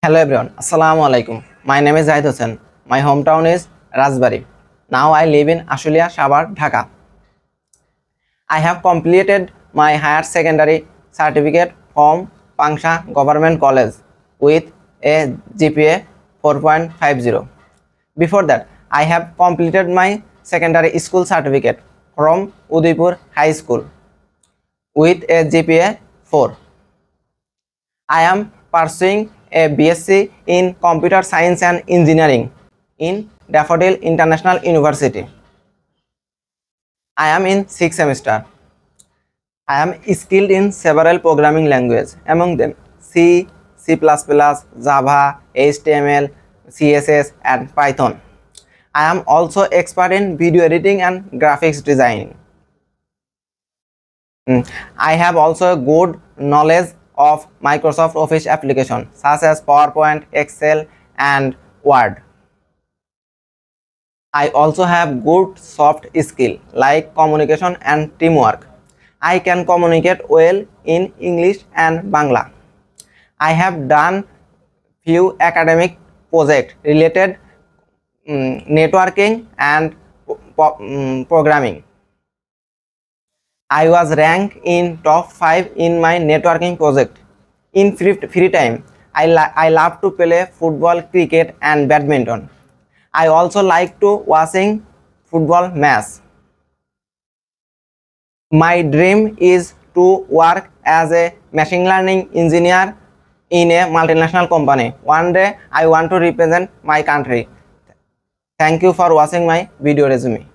Hello everyone, Assalamu alaikum. My name is Zahid Hussain. My hometown is Rajbari. Now I live in Ashulia, Sabar, Dhaka. I have completed my higher secondary certificate from Pangsha Government College with a GPA 4.50. Before that, I have completed my secondary school certificate from Udaipur High School with a GPA 4. I am pursuing a BSc in Computer Science and Engineering in Daffodil International University. I am in 6th semester. I am skilled in several programming languages, among them C, C++, Java, HTML, CSS, and Python. I am also expert in video editing and graphics design. I have also good knowledge of Microsoft Office applications such as PowerPoint, Excel, and Word. I also have good soft skill like communication and teamwork. I can communicate well in English and Bangla. I have done few academic projects related networking and programming. I was ranked in top 5 in my networking project. In free time, I love to play football, cricket, and badminton. I also like to watching football match. My dream is to work as a machine learning engineer in a multinational company. One day I want to represent my country. Thank you for watching my video resume.